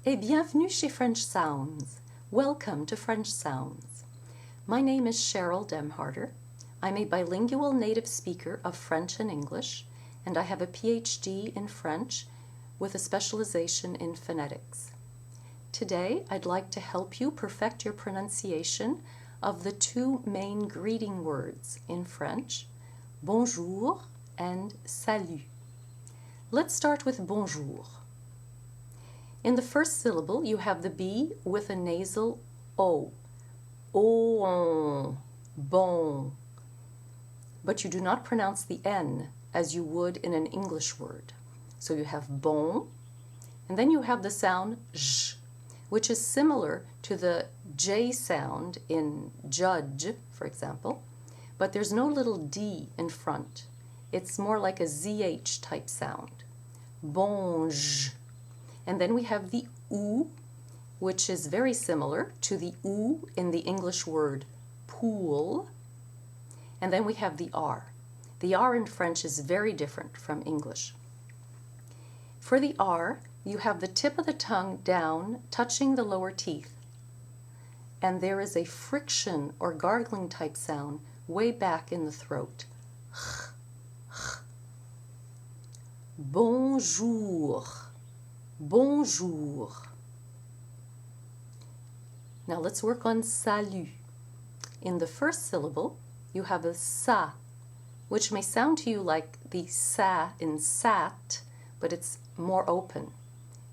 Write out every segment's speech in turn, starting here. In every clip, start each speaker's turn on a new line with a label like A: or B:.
A: et bienvenue chez French Sounds. Welcome to French Sounds. My name is Cheryl Demharder. I'm a bilingual native speaker of French and English, and I have a PhD in French with a specialization in phonetics. Today, I'd like to help you perfect your pronunciation of the two main greeting words in French, bonjour and salut. Let's start with bonjour. In the first syllable, you have the B with a nasal O. Bon. But you do not pronounce the N as you would in an English word. So you have bon, and then you have the sound j, which is similar to the J sound in judge, for example, but there's no little D in front. It's more like a ZH type sound. Bonj. And then we have the OO, which is very similar to the OO in the English word pool. And then we have the R. The R in French is very different from English. For the R, you have the tip of the tongue down, touching the lower teeth. And there is a friction or gargling type sound way back in the throat. Bonjour. Bonjour. Now let's work on salut. In the first syllable, you have a sa, which may sound to you like the sa in sat, but it's more open.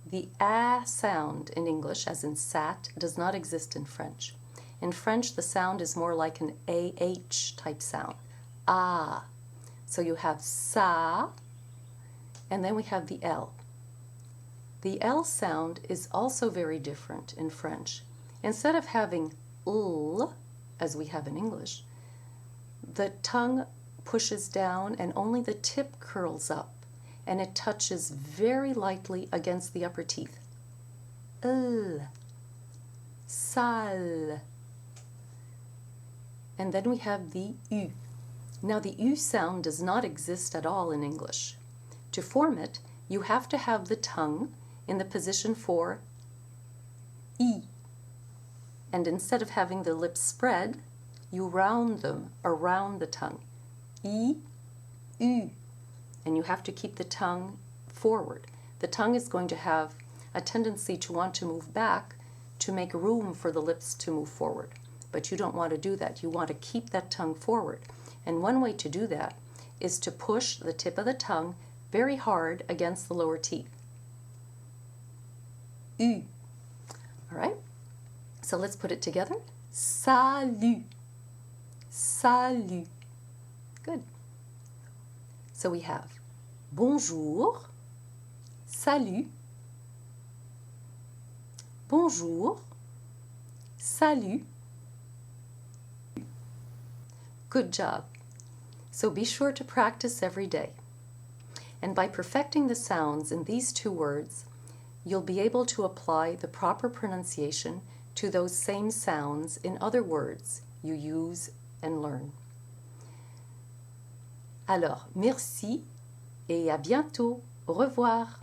A: The a sound in English, as in sat, does not exist in French. In French, the sound is more like an AH type sound. Ah. So you have sa, and then we have the L. The L sound is also very different in French. Instead of having l, as we have in English, the tongue pushes down and only the tip curls up, and it touches very lightly against the upper teeth. Sale. And then we have the U. Now the U sound does not exist at all in English. To form it, you have to have the tongue in the position for I. And instead of having the lips spread, you round them around the tongue. I, U. And you have to keep the tongue forward. The tongue is going to have a tendency to want to move back to make room for the lips to move forward. But you don't want to do that. You want to keep that tongue forward. And one way to do that is to push the tip of the tongue very hard against the lower teeth. U. All right? So let's put it together. Salut. Salut. Good. So we have bonjour, salut, bonjour, salut. Good job. So be sure to practice every day. And by perfecting the sounds in these two words, you'll be able to apply the proper pronunciation to those same sounds in other words you use and learn. Alors, merci et à bientôt. Au revoir.